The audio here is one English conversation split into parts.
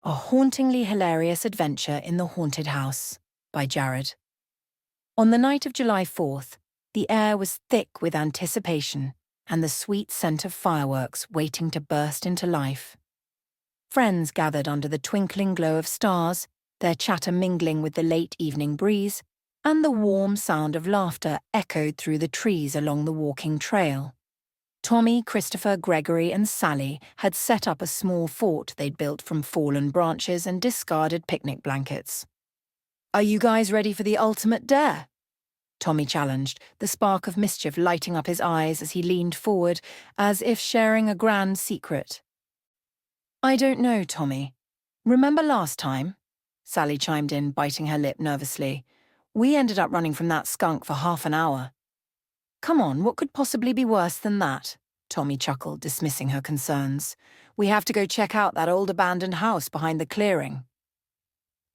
A Hauntingly Hilarious Adventure in the Haunted House by Jared. On the night of July 4th, the air was thick with anticipation and the sweet scent of fireworks waiting to burst into life. Friends gathered under the twinkling glow of stars, their chatter mingling with the late evening breeze, and the warm sound of laughter echoed through the trees along the walking trail. Tommy, Christopher, Gregory, and Sally had set up a small fort they'd built from fallen branches and discarded picnic blankets. "Are you guys ready for the ultimate dare?" Tommy challenged, the spark of mischief lighting up his eyes as he leaned forward, as if sharing a grand secret. "I don't know, Tommy. Remember last time?" Sally chimed in, biting her lip nervously. "We ended up running from that skunk for half an hour." "Come on, what could possibly be worse than that?" Tommy chuckled, dismissing her concerns. "We have to go check out that old abandoned house behind the clearing."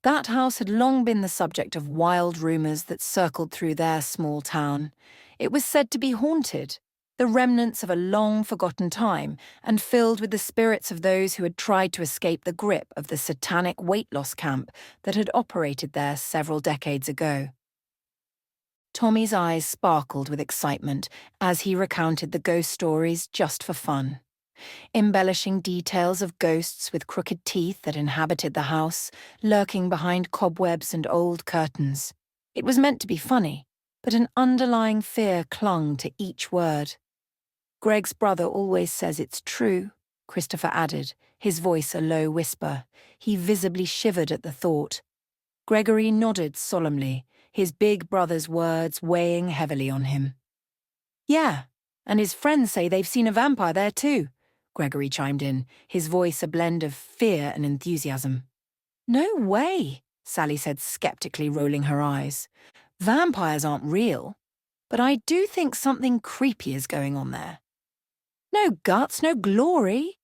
That house had long been the subject of wild rumors that circled through their small town. It was said to be haunted, the remnants of a long-forgotten time, and filled with the spirits of those who had tried to escape the grip of the satanic weight-loss camp that had operated there several decades ago. Tommy's eyes sparkled with excitement as he recounted the ghost stories just for fun, embellishing details of ghosts with crooked teeth that inhabited the house, lurking behind cobwebs and old curtains. It was meant to be funny, but an underlying fear clung to each word. "Greg's brother always says it's true," Christopher added, his voice a low whisper. He visibly shivered at the thought. Gregory nodded solemnly, his big brother's words weighing heavily on him. "Yeah, and his friends say they've seen a vampire there too," Gregory chimed in, his voice a blend of fear and enthusiasm. "No way," Sally said skeptically, rolling her eyes. "Vampires aren't real, but I do think something creepy is going on there." "No guts, no glory."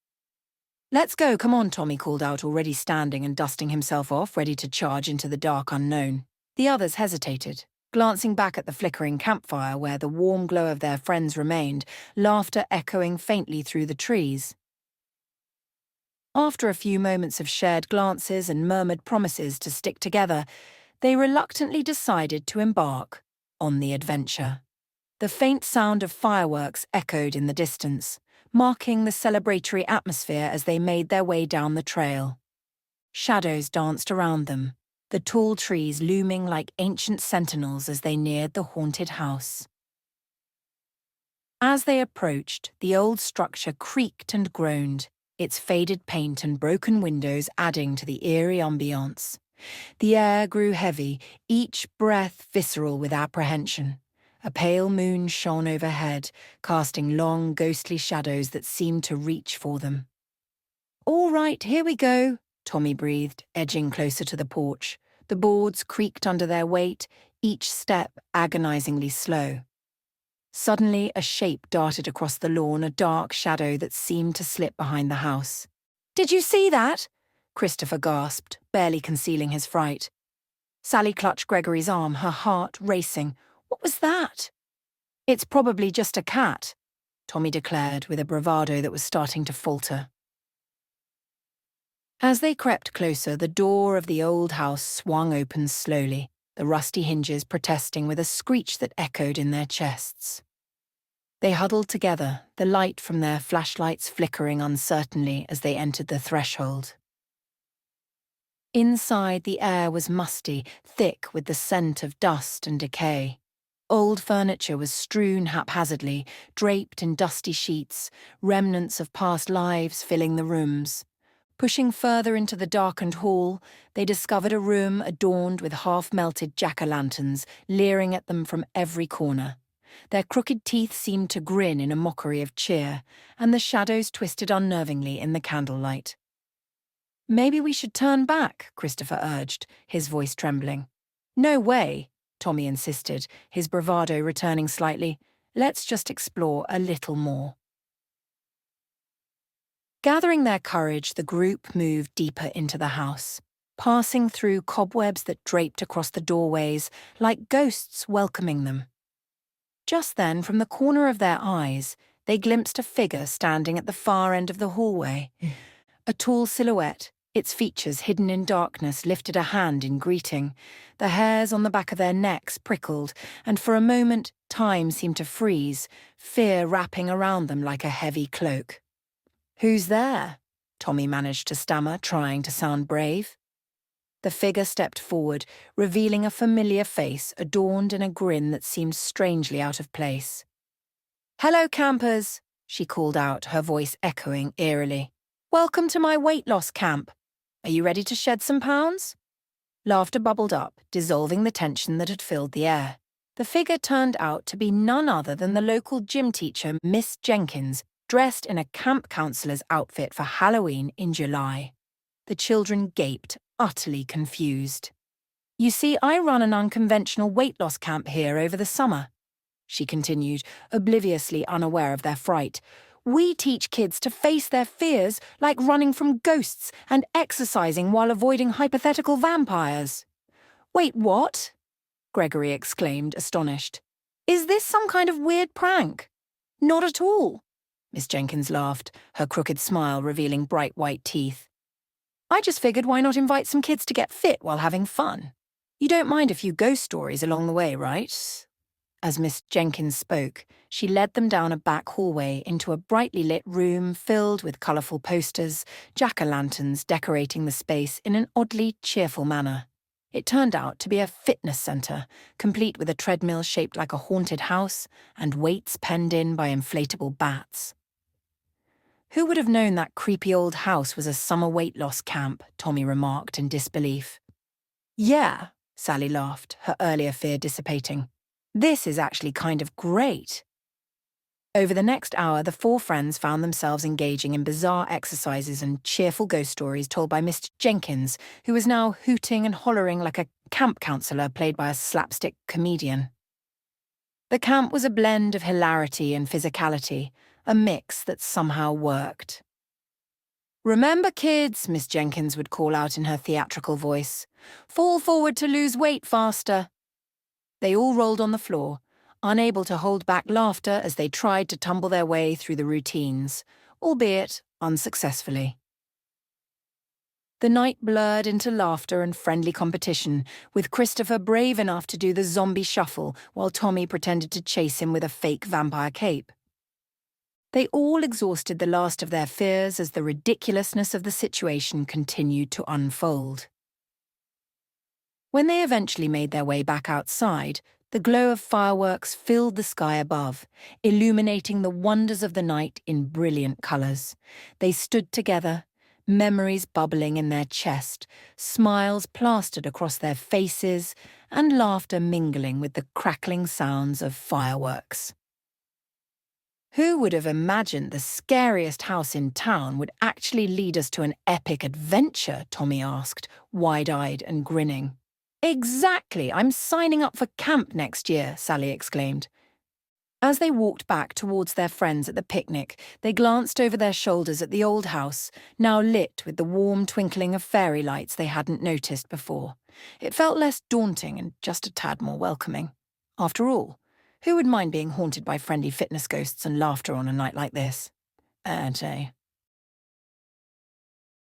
"Let's go, come on," Tommy called out, already standing and dusting himself off, ready to charge into the dark unknown. The others hesitated, glancing back at the flickering campfire where the warm glow of their friends remained, laughter echoing faintly through the trees. After a few moments of shared glances and murmured promises to stick together, they reluctantly decided to embark on the adventure. The faint sound of fireworks echoed in the distance, marking the celebratory atmosphere as they made their way down the trail. Shadows danced around them, the tall trees looming like ancient sentinels as they neared the haunted house. As they approached, the old structure creaked and groaned, its faded paint and broken windows adding to the eerie ambiance. The air grew heavy, each breath visceral with apprehension. A pale moon shone overhead, casting long, ghostly shadows that seemed to reach for them. "All right, here we go," Tommy breathed, edging closer to the porch. The boards creaked under their weight, each step agonizingly slow. Suddenly, a shape darted across the lawn, a dark shadow that seemed to slip behind the house. "Did you see that?" Christopher gasped, barely concealing his fright. Sally clutched Gregory's arm, her heart racing. "What was that?" "It's probably just a cat," Tommy declared with a bravado that was starting to falter. As they crept closer, the door of the old house swung open slowly, the rusty hinges protesting with a screech that echoed in their chests. They huddled together, the light from their flashlights flickering uncertainly as they entered the threshold. Inside, the air was musty, thick with the scent of dust and decay. Old furniture was strewn haphazardly, draped in dusty sheets, remnants of past lives filling the rooms. Pushing further into the darkened hall, they discovered a room adorned with half-melted jack-o'-lanterns leering at them from every corner. Their crooked teeth seemed to grin in a mockery of cheer, and the shadows twisted unnervingly in the candlelight. "Maybe we should turn back," Christopher urged, his voice trembling. "No way," Tommy insisted, his bravado returning slightly. "Let's just explore a little more." Gathering their courage, the group moved deeper into the house, passing through cobwebs that draped across the doorways like ghosts welcoming them. Just then, from the corner of their eyes, they glimpsed a figure standing at the far end of the hallway. A tall silhouette, Its features hidden in darkness lifted a hand in greeting. The hairs on the back of their necks prickled, and for a moment time seemed to freeze, fear wrapping around them like a heavy cloak. "Who's there?" Tommy managed to stammer, trying to sound brave. The figure stepped forward, revealing a familiar face adorned in a grin that seemed strangely out of place. "Hello, campers," she called out, her voice echoing eerily. "Welcome to my weight loss camp. Are you ready to shed some pounds?" Laughter bubbled up, dissolving the tension that had filled the air. The figure turned out to be none other than the local gym teacher, Miss Jenkins, dressed in a camp counselor's outfit for Halloween in July. The children gaped, utterly confused. "You see, I run an unconventional weight loss camp here over the summer," she continued, obliviously unaware of their fright. "We teach kids to face their fears like running from ghosts and exercising while avoiding hypothetical vampires." "Wait, what?" Gregory exclaimed, astonished. "Is this some kind of weird prank?" "Not at all," Miss Jenkins laughed, her crooked smile revealing bright white teeth. "I just figured why not invite some kids to get fit while having fun? You don't mind a few ghost stories along the way, right?" As Miss Jenkins spoke, she led them down a back hallway into a brightly lit room filled with colourful posters, jack-o'-lanterns decorating the space in an oddly cheerful manner. It turned out to be a fitness centre, complete with a treadmill shaped like a haunted house and weights penned in by inflatable bats. "Who would have known that creepy old house was a summer weight loss camp?" Tommy remarked in disbelief. "Yeah," Sally laughed, her earlier fear dissipating. "This is actually kind of great." Over the next hour, the four friends found themselves engaging in bizarre exercises and cheerful ghost stories told by Mr. Jenkins, who was now hooting and hollering like a camp counselor played by a slapstick comedian. The camp was a blend of hilarity and physicality, a mix that somehow worked. "Remember, kids," Miss Jenkins would call out in her theatrical voice, "fall forward to lose weight faster." They all rolled on the floor, unable to hold back laughter as they tried to tumble their way through the routines, albeit unsuccessfully. The night blurred into laughter and friendly competition, with Christopher brave enough to do the zombie shuffle while Tommy pretended to chase him with a fake vampire cape. They all exhausted the last of their fears as the ridiculousness of the situation continued to unfold. When they eventually made their way back outside, the glow of fireworks filled the sky above, illuminating the wonders of the night in brilliant colours. They stood together, memories bubbling in their chest, smiles plastered across their faces, and laughter mingling with the crackling sounds of fireworks. Who would have imagined the scariest house in town would actually lead us to an epic adventure? Tommy asked, wide-eyed and grinning. "Exactly, I'm signing up for camp next year," Sally exclaimed. As they walked back towards their friends at the picnic, they glanced over their shoulders at the old house, now lit with the warm twinkling of fairy lights they hadn't noticed before. It felt less daunting and just a tad more welcoming. After all, who would mind being haunted by friendly fitness ghosts and laughter on a night like this?